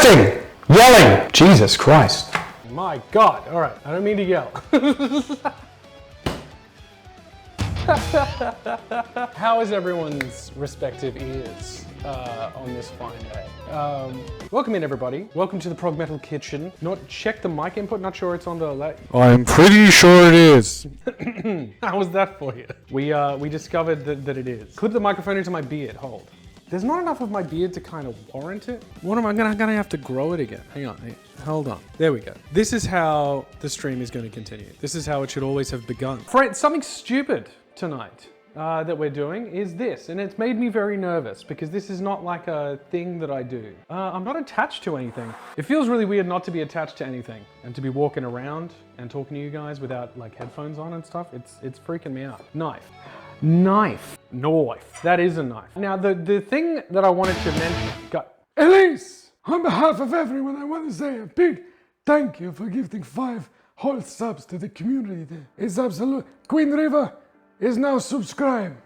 Testing! Yelling! Jesus Christ. My God. All right, I don't mean to yell. How is everyone's respective ears on this fine day? Welcome in, everybody. Welcome to the Prog Metal Kitchen. Not check the mic input, not sure it's on the left. I'm pretty sure it is. How was that for you? We discovered that it is. Clip the microphone into my beard, hold. There's not enough of my beard to kind of warrant it. What am I gonna have to grow it again? Hang on, hold on. There we go. This is how the stream is going to continue. This is how it should always have begun. Fred, something stupid tonight that we're doing is this, and it's made me very nervous because this is not like a thing that I do. I'm not attached to anything. It feels really weird not to be attached to anything and to be walking around and talking to you guys without like headphones on and stuff. It's freaking me out. Knife. That is a knife. Now the thing that I wanted to mention, Elise, on behalf of everyone, I want to say a big thank you for gifting 5 whole subs to the community. It's absolute. Queen River is now subscribed.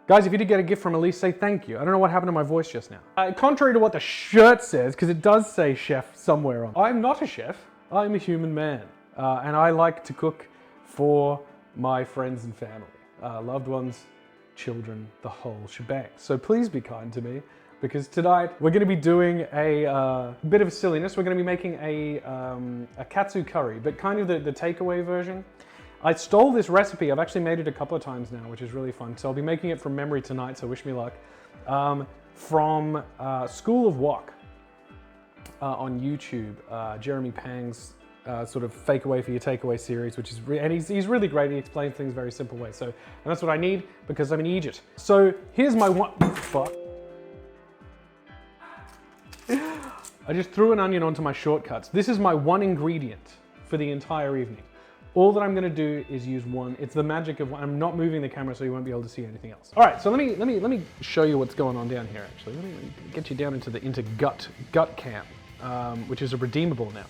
Guys, if you did get a gift from Elise, say thank you. I don't know what happened to my voice just now. Contrary to what the shirt says, because it does say chef somewhere on. I'm not a chef, I'm a human man. And I like to cook for my friends and family. Loved ones, children, the whole shebang. So please be kind to me, because tonight we're going to be doing a bit of a silliness. We're going to be making a Katsu Curry, but kind of the takeaway version. I stole this recipe. I've actually made it a couple of times now, which is really fun. So I'll be making it from memory tonight, so wish me luck. From School of Wok on YouTube, Jeremy Pang's sort of fake away for your takeaway series, which is and he's really great. He explains things very simple way. So, and that's what I need because I'm in Egypt. So here's my one. Fuck. I just threw an onion onto my shortcuts. This is my one ingredient for the entire evening. All that I'm going to do is use one. It's the magic of one. I'm not moving the camera, so you won't be able to see anything else. All right, so let me show you what's going on down here. Actually, let me get you down into gut cam, which is a redeemable now.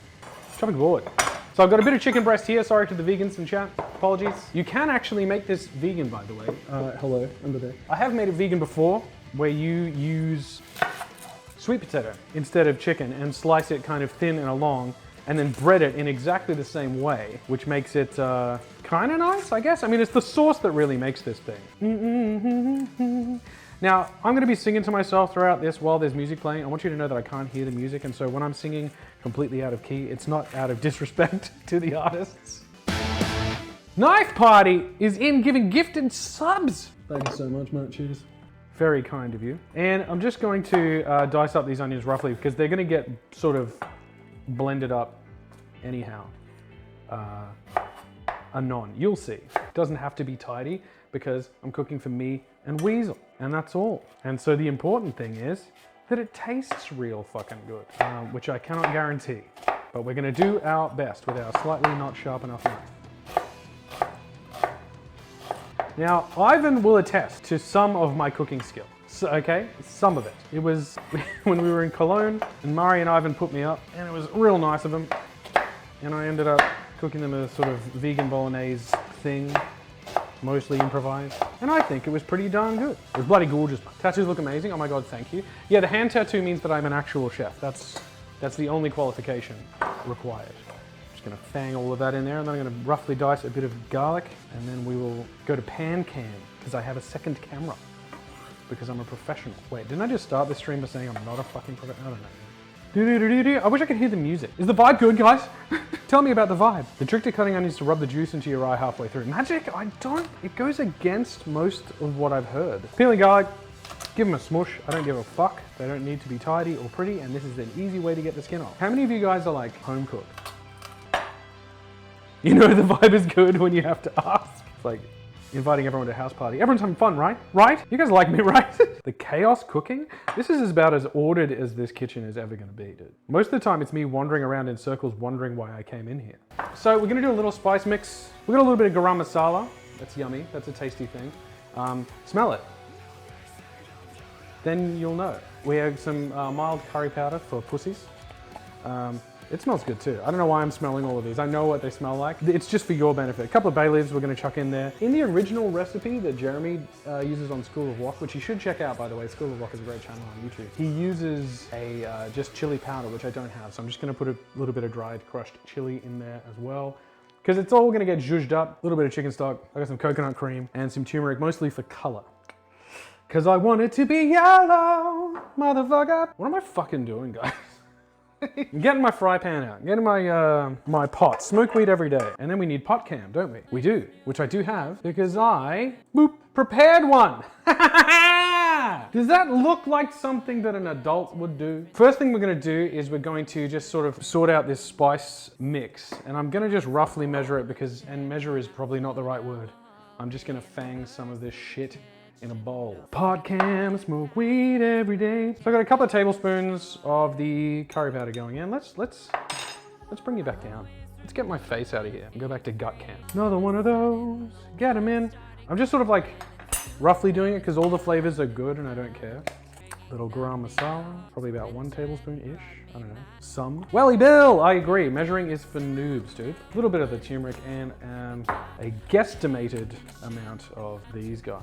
Jumping forward. So I've got a bit of chicken breast here. Sorry to the vegans in chat. Apologies. You can actually make this vegan, by the way. Hello, under there. I have made it vegan before, where you use sweet potato instead of chicken and slice it kind of thin and along, and then bread it in exactly the same way, which makes it kind of nice, I guess. I mean, it's the sauce that really makes this thing. Now, I'm going to be singing to myself throughout this while there's music playing. I want you to know that I can't hear the music, and so when I'm singing completely out of key, it's not out of disrespect to the artists. Knife Party is in giving gifted subs. Thank you so much, Matt. Cheers. Very kind of you. And I'm just going to dice up these onions roughly because they're going to get sort of blended up anyhow. Anon. You'll see. It doesn't have to be tidy because I'm cooking for me and Weasel, and that's all. And so the important thing is that it tastes real fucking good, which I cannot guarantee, but we're gonna do our best with our slightly not sharp enough knife. Now, Ivan will attest to some of my cooking skill. So, okay, some of it. It was when we were in Cologne, and Mari and Ivan put me up, and it was real nice of them, and I ended up cooking them a sort of vegan bolognese thing, mostly improvised, and I think it was pretty darn good. It was bloody gorgeous. Tattoos look amazing. Oh my God, thank you. Yeah, the hand tattoo means that I'm an actual chef. That's the only qualification required. I'm just gonna fang all of that in there, and then I'm gonna roughly dice a bit of garlic, and then we will go to pan cam, because I have a second camera, because I'm a professional. Wait, didn't I just start this stream by saying I'm not a fucking professional? I don't know. I wish I could hear the music. Is the vibe good, guys? Tell me about the vibe. The trick to cutting onions is to rub the juice into your eye halfway through. Magic? It goes against most of what I've heard. Peeling garlic, give them a smush. I don't give a fuck. They don't need to be tidy or pretty, and this is an easy way to get the skin off. How many of you guys are like home cooked? You know the vibe is good when you have to ask. It's like inviting everyone to a house party. Everyone's having fun, right? Right? You guys like me, right? The chaos cooking? This is about as ordered as this kitchen is ever gonna be, dude. Most of the time it's me wandering around in circles wondering why I came in here. So we're gonna do a little spice mix. We got a little bit of garam masala. That's yummy, that's a tasty thing. Smell it. Then you'll know. We have some mild curry powder for pussies. It smells good too. I don't know why I'm smelling all of these. I know what they smell like. It's just for your benefit. A couple of bay leaves we're gonna chuck in there. In the original recipe that Jeremy uses on School of Wok, which you should check out by the way, School of Wok is a great channel on YouTube. He uses a just chili powder, which I don't have. So I'm just gonna put a little bit of dried crushed chili in there as well. Because it's all gonna get zhuzhed up. A little bit of chicken stock. I got some coconut cream and some turmeric, mostly for color. Because I want it to be yellow, motherfucker. What am I fucking doing, guys? I'm getting my fry pan out, getting my my pot. Smoke weed every day. And then we need pot cam, don't we? We do, which I do have because I, prepared one. Does that look like something that an adult would do? First thing we're gonna do is we're going to just sort of sort out this spice mix. And I'm gonna just roughly measure it because, and measure is probably not the right word. I'm just gonna fang some of this shit in a bowl. Pot cam, smoke weed every day. So I got a couple of tablespoons of the curry powder going in. Let's bring you back down. Let's get my face out of here and go back to gut cam. Another one of those, get them in. I'm just sort of like roughly doing it because all the flavors are good and I don't care. Little garam masala, probably about 1 tablespoon-ish, I don't know. Some. Welly Bill, I agree, measuring is for noobs, dude. A little bit of the turmeric and a guesstimated amount of these guys.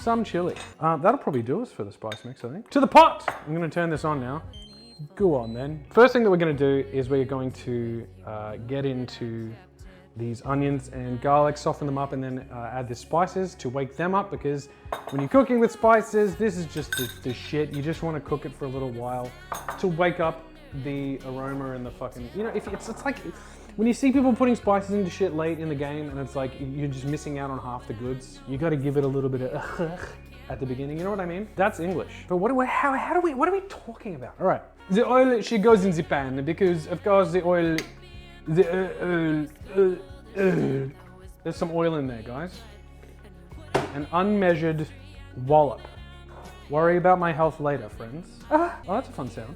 Some chili. That'll probably do us for the spice mix, I think. To the pot! I'm gonna turn this on now. Go on then. First thing that we're gonna do is we're going to get into these onions and garlic, soften them up, and then add the spices to wake them up because when you're cooking with spices, this is just the shit. You just wanna cook it for a little while to wake up the aroma and the fucking, you know, if it's like, when you see people putting spices into shit late in the game and it's like you're just missing out on half the goods, you got to give it a little bit of at the beginning. You know what I mean? That's English. But what are we talking about? All right. The oil, she goes in the pan because of course the oil, there's some oil in there, guys. An unmeasured wallop. Worry about my health later, friends. Oh, that's a fun sound.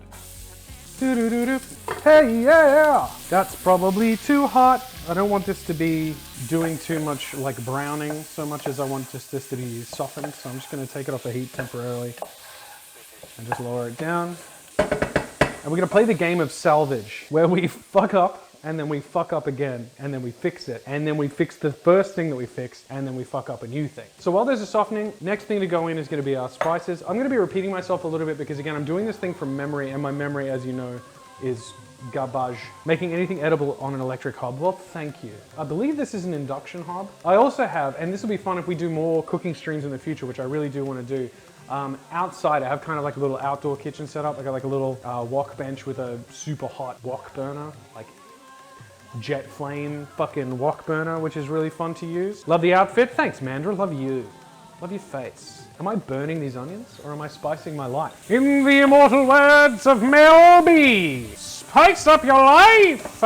Hey, yeah! That's probably too hot. I don't want this to be doing too much like browning so much as I want just this to be softened. So I'm just gonna take it off the heat temporarily and just lower it down. And we're gonna play the game of salvage where we fuck up and then we fuck up again, and then we fix it, and then we fix the first thing that we fixed, and then we fuck up a new thing. So while there's a softening, next thing to go in is gonna be our spices. I'm gonna be repeating myself a little bit because again, I'm doing this thing from memory, and my memory, as you know, is garbage. Making anything edible on an electric hob, well, thank you. I believe this is an induction hob. I also have, and this will be fun if we do more cooking streams in the future, which I really do wanna do, outside I have kind of like a little outdoor kitchen setup. I got like a little wok bench with a super hot wok burner, like jet flame fucking wok burner, which is really fun to use. Love the outfit. Thanks, Mandra. Love you. Love your face. Am I burning these onions or am I spicing my life? In the immortal words of Mel B, spice up your life.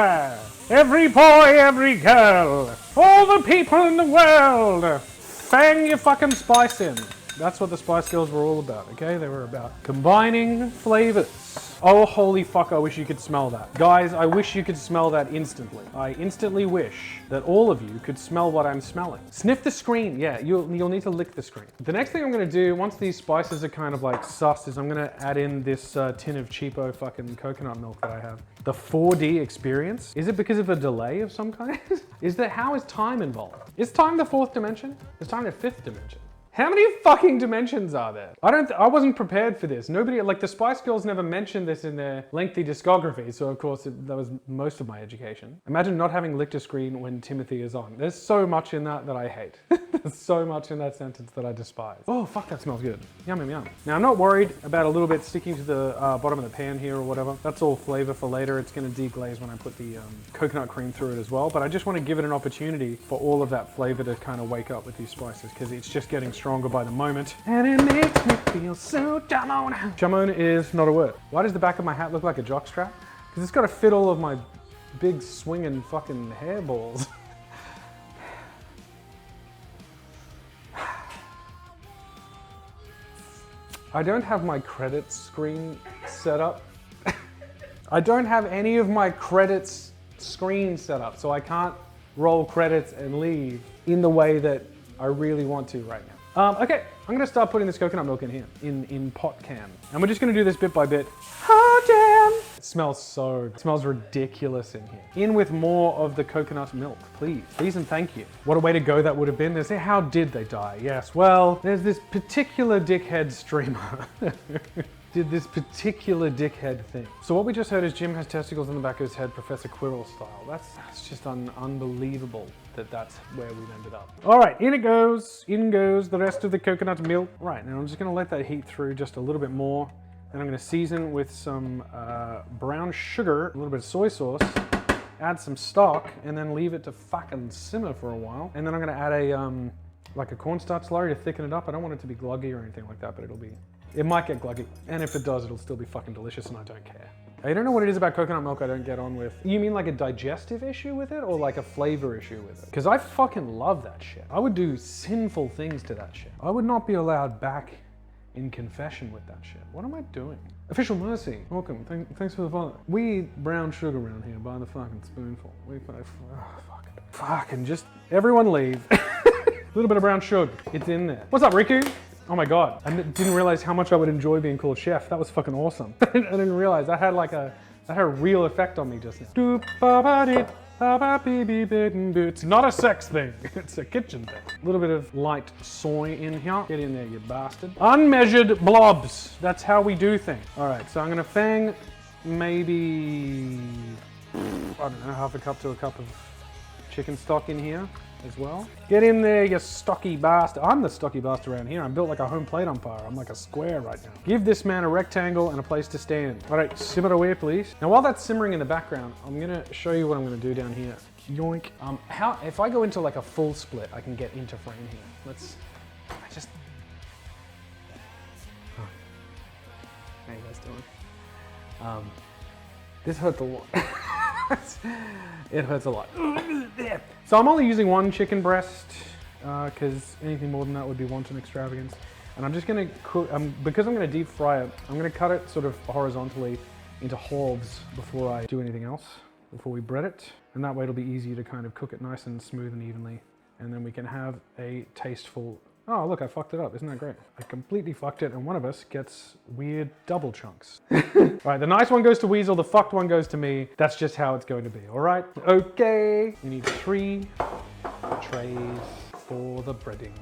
Every boy, every girl, all the people in the world, fang your fucking spice in. That's what the Spice Girls were all about, okay? They were about combining flavors. Oh, holy fuck, I wish you could smell that. Guys, I wish you could smell that instantly. I instantly wish that all of you could smell what I'm smelling. Sniff the screen, yeah, you'll need to lick the screen. The next thing I'm gonna do, once these spices are kind of like sussed, is I'm gonna add in this tin of cheapo fucking coconut milk that I have. The 4D experience? Is it because of a delay of some kind? How is time involved? Is time the 4th dimension? Is time the 5th dimension? How many fucking dimensions are there? I wasn't prepared for this. Nobody, like the Spice Girls never mentioned this in their lengthy discography, so of course that was most of my education. Imagine not having licked a screen when Timothy is on. There's so much in that I hate. There's so much in that sentence that I despise. Oh, fuck, that smells good. Yum, yum, yum. Now, I'm not worried about a little bit sticking to the bottom of the pan here or whatever. That's all flavor for later. It's gonna deglaze when I put the coconut cream through it as well, but I just wanna give it an opportunity for all of that flavor to kind of wake up with these spices, because it's just getting stronger by the moment. And it makes me feel so jamon. Jamon is not a word. Why does the back of my hat look like a jockstrap? Because it's got to fit all of my big swinging fucking hairballs. I don't have my credits screen set up. I don't have any of my credits screen set up, so I can't roll credits and leave in the way that I really want to right now. Okay, I'm gonna start putting this coconut milk in here, in pot can. And we're just gonna do this bit by bit. Oh, man! It smells ridiculous in here. In with more of the coconut milk, please. Please and thank you. What a way to go that would have been. They say, how did they die? Yes, well, there's this particular dickhead streamer. Did this particular dickhead thing. So what we just heard is Jim has testicles in the back of his head, Professor Quirrell style. That's just unbelievable that that's where we've ended up. All right, in goes the rest of the coconut milk. Right, now I'm just gonna let that heat through just a little bit more. Then I'm gonna season with some brown sugar, a little bit of soy sauce, add some stock, and then leave it to fucking simmer for a while. And then I'm gonna add a, like a cornstarch slurry to thicken it up. I don't want it to be gluggy or anything like that, but it might get gluggy. And if it does, it'll still be fucking delicious and I don't care. I don't know what it is about coconut milk I don't get on with. You mean like a digestive issue with it or like a flavor issue with it? Because I fucking love that shit. I would do sinful things to that shit. I would not be allowed back in confession with that shit. What am I doing? Official Mercy, welcome. Thanks for the follow. We eat brown sugar around here by the fucking spoonful. Fucking just, everyone leave. A little bit of brown sugar, it's in there. What's up, Riku? Oh my God, I didn't realize how much I would enjoy being called chef. That was fucking awesome. I didn't realize that had a real effect on me just now. It's not a sex thing, it's a kitchen thing. A little bit of light soy in here. Get in there, you bastard. Unmeasured blobs, that's how we do things. All right, so I'm gonna fang maybe, I don't know, half a cup to a cup of chicken stock in here as well. Get in there, you stocky bastard. I'm the stocky bastard around here. I'm built like a home plate umpire. I'm like a square right now. Give this man a rectangle and a place to stand. All right, simmer away, please. Now, while that's simmering in the background, I'm gonna show you what I'm gonna do down here. Yoink. If I go into like a full split, I can get into frame here. How you guys doing? This hurts a lot. It hurts a lot. So I'm only using one chicken breast because anything more than that would be wanton extravagance. And I'm just gonna cook, because I'm gonna deep fry it, I'm gonna cut it sort of horizontally into halves before I do anything else, before we bread it. And that way it'll be easier to kind of cook it nice and smooth and evenly. And then we can have a tasteful, oh look, I fucked it up, isn't that great? I completely fucked it and one of us gets weird double chunks. All right, the nice one goes to Weasel, the fucked one goes to me. That's just how it's going to be, all right? Okay, we need 3 trays for the breading.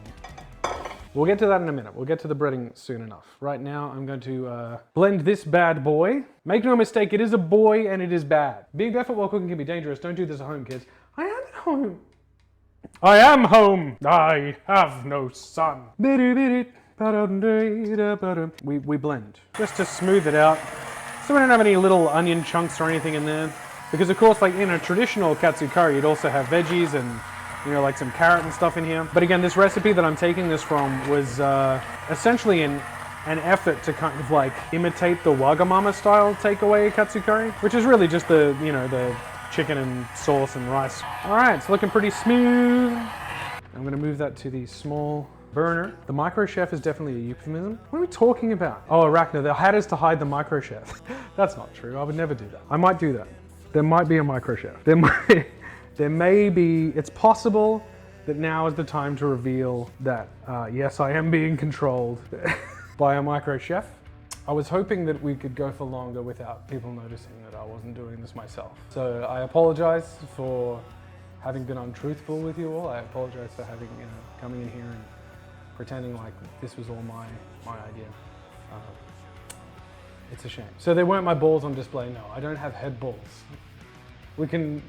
We'll get to that in a minute. We'll get to the breading soon enough. Right now, I'm going to blend this bad boy. Make no mistake, it is a boy and it is bad. Being barefoot while cooking can be dangerous. Don't do this at home, kids. I am at home. I am home. I have no son. We blend just to smooth it out. So we don't have any little onion chunks or anything in there. Because of course, like in a traditional katsu curry, you'd also have veggies and, you know, like some carrot and stuff in here. But again, this recipe that I'm taking this from was essentially an effort to kind of like imitate the Wagamama style takeaway katsu curry, which is really just the, you know, the chicken and sauce and rice. All right, it's looking pretty smooth. I'm gonna move that to the small burner. The micro chef is definitely a euphemism. What are we talking about? Oh, arachno, the hat is to hide the micro chef. That's not true, I would never do that. I might do that. There might be a micro chef. There may be, it's possible that now is the time to reveal that, yes, I am being controlled by a micro chef. I was hoping that we could go for longer without people noticing that I wasn't doing this myself. So I apologize for having been untruthful with you all. I apologize for having, you know, coming in here and pretending like this was all my idea. It's a shame. So they weren't my balls on display. No, I don't have head balls. We can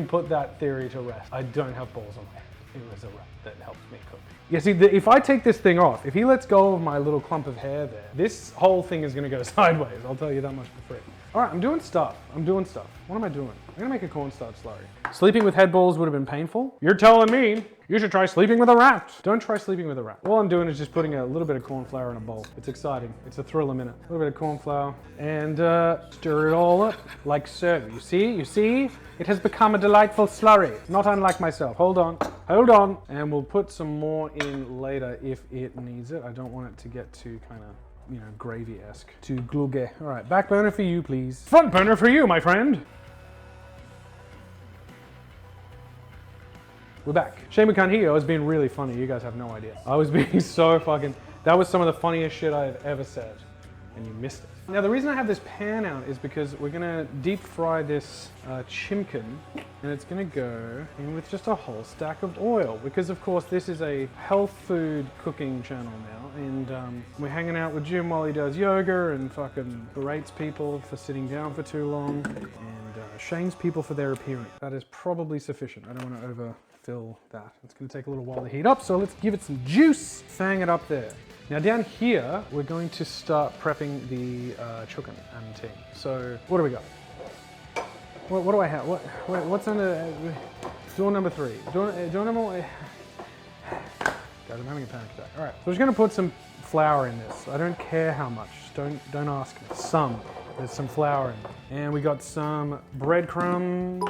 put that theory to rest. I don't have balls on my head. It was a rat that helped me cook. Yeah, see, if I take this thing off, if he lets go of my little clump of hair there, this whole thing is gonna go sideways. I'll tell you that much for free. All right, I'm doing stuff. What am I doing? I'm gonna make a cornstarch slurry. Sleeping with head balls would have been painful. You're telling me you should try sleeping with a rat. Don't try sleeping with a rat. All I'm doing is just putting a little bit of corn flour in a bowl. It's exciting. It's a thrill a minute. A little bit of corn flour and stir it all up like so. You see? It has become a delightful slurry. Not unlike myself. Hold on. And we'll put some more in later if it needs it. I don't want it to get too kind of, you know, gravy-esque. Too gluge. All right, back burner for you, please. Front burner for you, my friend. We're back. Shane McCann, I was being really funny. You guys have no idea. I was being so fucking... That was some of the funniest shit I've ever said and you missed it. Now the reason I have this pan out is because we're gonna deep fry this chimkin, and it's gonna go in with just a whole stack of oil, because of course this is a health food cooking channel now, and we're hanging out with Jim while he does yoga and fucking berates people for sitting down for too long, and shames people for their appearance. That is probably sufficient. I don't want to overfill that. It's gonna take a little while to heat up, so let's give it some juice. Fang it up there. Now down here, we're going to start prepping the chicken and tea. So what do we got? What do I have? What's under door number 3? Door number 1. God, I'm having a panic attack. All right, so we're just gonna put some flour in this. I don't care how much. Don't ask me. There's some flour in there. And we got some breadcrumbs,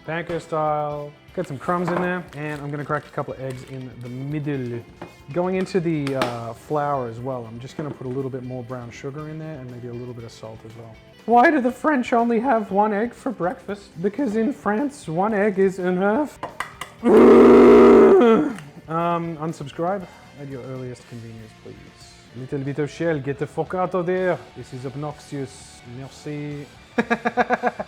panko style. Got some crumbs in there, and I'm gonna crack a couple of eggs in the middle. Going into the flour as well, I'm just gonna put a little bit more brown sugar in there and maybe a little bit of salt as well. Why do the French only have 1 egg for breakfast? Because in France, 1 egg is enough. Unsubscribe at your earliest convenience, please. Little bit of shell, get the fuck out of there. This is obnoxious. Merci.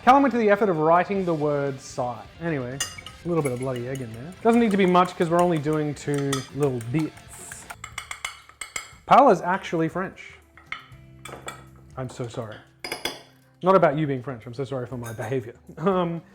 Callum went to the effort of writing the word sigh. Anyway, a little bit of bloody egg in there. Doesn't need to be much because we're only doing 2 little bits. Paola's actually French. I'm so sorry. Not about you being French, I'm so sorry for my behavior.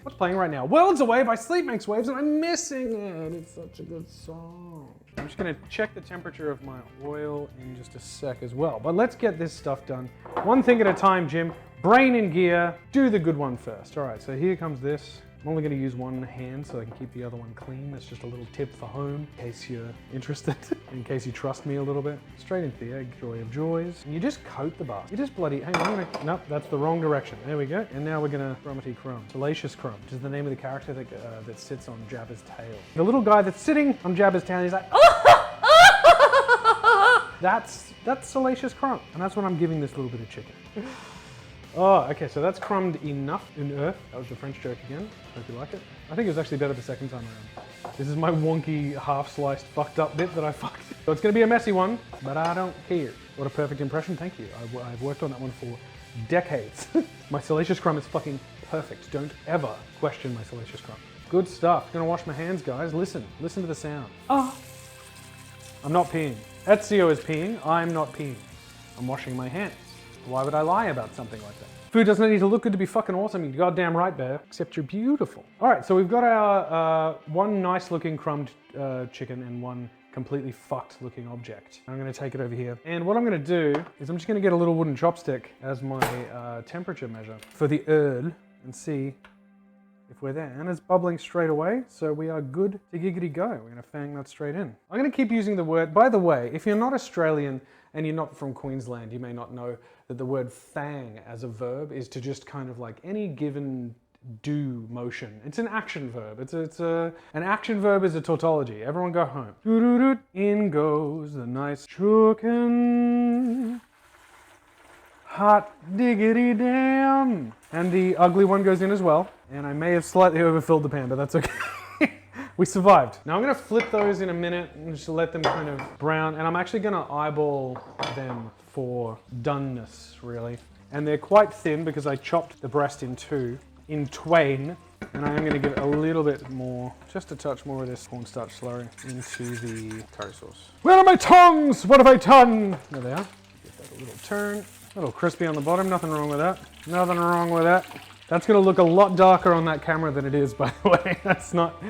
What's playing right now? Worlds Away by Sleep Makes Waves, and I'm missing it. It's such a good song. I'm just gonna check the temperature of my oil in just a sec as well. But let's get this stuff done. One thing at a time, Jim. Brain in gear, do the good one first. All right, so here comes this. I'm only gonna use 1 hand so I can keep the other one clean. That's just a little tip for home, in case you're interested, in case you trust me a little bit. Straight into the egg, joy of joys. And you just coat the bastard. You just bloody, hang on, nope, that's the wrong direction. There we go. And now we're gonna Crummety Crumb. Salacious Crumb, which is the name of the character that sits on Jabba's tail. The little guy that's sitting on Jabba's tail, he's like, that's Salacious Crumb. And that's what I'm giving this little bit of chicken. Oh, okay, so that's crumbed enough in earth. That was the French joke again. Hope you like it. I think it was actually better the second time around. This is my wonky, half-sliced, fucked up bit that I fucked. So it's gonna be a messy one, but I don't care. What a perfect impression, thank you. I've worked on that one for decades. My Salacious Crumb is fucking perfect. Don't ever question my Salacious Crumb. Good stuff. Gonna wash my hands, guys. Listen to the sound. Oh. I'm not peeing. Ezio is peeing, I'm not peeing. I'm washing my hands. Why would I lie about something like that? Food doesn't need to look good to be fucking awesome. You're goddamn right, Bear. Except you're beautiful. All right, so we've got our 1 nice looking crumbed chicken and 1 completely fucked looking object. I'm gonna take it over here. And what I'm gonna do is I'm just gonna get a little wooden chopstick as my temperature measure for the oil and see if we're there. And it's bubbling straight away, so we are good to giggity go. We're gonna fang that straight in. I'm gonna keep using the word, by the way, if you're not Australian and you're not from Queensland, you may not know that the word fang as a verb is to just kind of like any given do motion. It's an action verb. An action verb is a tautology. Everyone go home. Doo-doo-doo. In goes the nice chicken. Hot diggity damn. And the ugly one goes in as well. And I may have slightly overfilled the pan, but that's okay. We survived. Now I'm gonna flip those in a minute and just let them kind of brown. And I'm actually gonna eyeball them for doneness, really. And they're quite thin because I chopped the breast in twain. And I am gonna give a little bit more, just a touch more of this cornstarch slurry into the curry sauce. Where are my tongs? What have I done? There they are. Give that a little turn. A little crispy on the bottom, nothing wrong with that. Nothing wrong with that. That's gonna look a lot darker on that camera than it is, by the way. That's not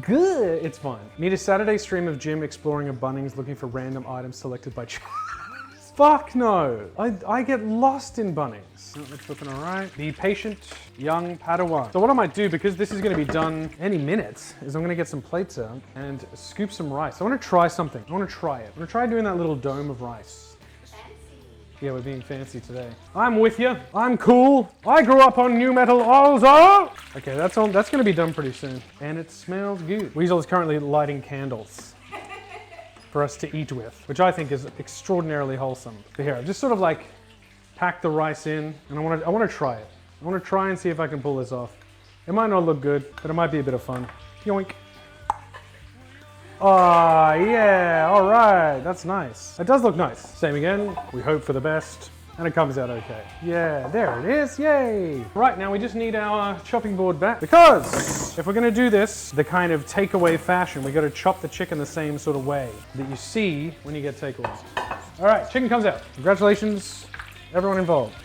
good. It's fine. Need a Saturday stream of Jim exploring a Bunnings looking for random items selected by Fuck no. I get lost in Bunnings. Oh, that's looking all right. Be patient, young Padawan. So what I might do, because this is gonna be done any minute, is I'm gonna get some plates out and scoop some rice. I wanna try something. I wanna try it. I'm gonna try doing that little dome of rice. Yeah, we're being fancy today. I'm with you. I'm cool. I grew up on new metal also. Okay, that's gonna be done pretty soon. And it smells good. Weasel is currently lighting candles for us to eat with, which I think is extraordinarily wholesome. But here, I've just sort of like packed the rice in, and I wanna try it. I wanna try and see if I can pull this off. It might not look good, but it might be a bit of fun. Yoink. Oh, yeah, all right, that's nice. It does look nice. Same again, we hope for the best, and it comes out okay. Yeah, there it is, yay. Right, now we just need our chopping board back, because if we're gonna do this the kind of takeaway fashion, we gotta chop the chicken the same sort of way that you see when you get takeaways. All right, chicken comes out. Congratulations, everyone involved.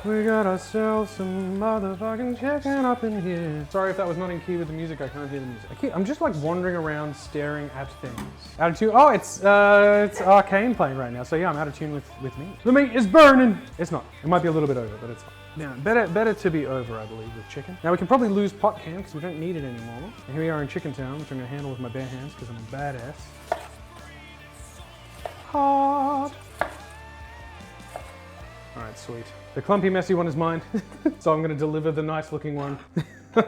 We got ourselves some motherfucking chicken up in here. Sorry if that was not in key with the music, I can't hear the music. I'm just like wandering around staring at things. Out of tune, oh, it's Arcane playing right now, so yeah, I'm out of tune with me. The meat is burning! It's not, it might be a little bit over, but it's fine. Now, better to be over, I believe, with chicken. Now we can probably lose pot can, because we don't need it anymore. And here we are in Chicken Town, which I'm gonna handle with my bare hands, because I'm a badass. Hot! All right, sweet. The clumpy, messy one is mine, so I'm going to deliver the nice-looking one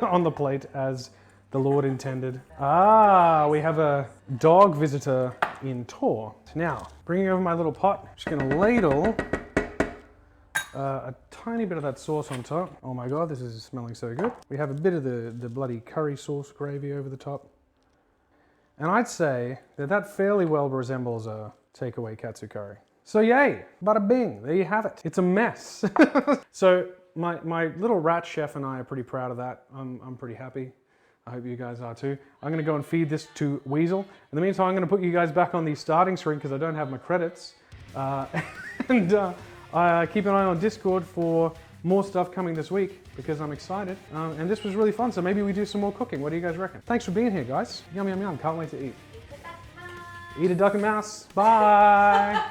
on the plate as the Lord intended. Ah, we have a dog visitor in tow. Now, bringing over my little pot, I'm just going to ladle a tiny bit of that sauce on top. Oh my God, this is smelling so good. We have a bit of the bloody curry sauce gravy over the top. And I'd say that fairly well resembles a takeaway katsu curry. So yay, bada bing, there you have it. It's a mess. So my little rat chef and I are pretty proud of that. I'm pretty happy. I hope you guys are too. I'm gonna go and feed this to Weasel. In the meantime, I'm gonna put you guys back on the starting screen because I don't have my credits. And keep an eye on Discord for more stuff coming this week because I'm excited. And this was really fun, so maybe we do some more cooking. What do you guys reckon? Thanks for being here, guys. Yum, yum, yum, can't wait to eat. Eat a duck and mouse, bye.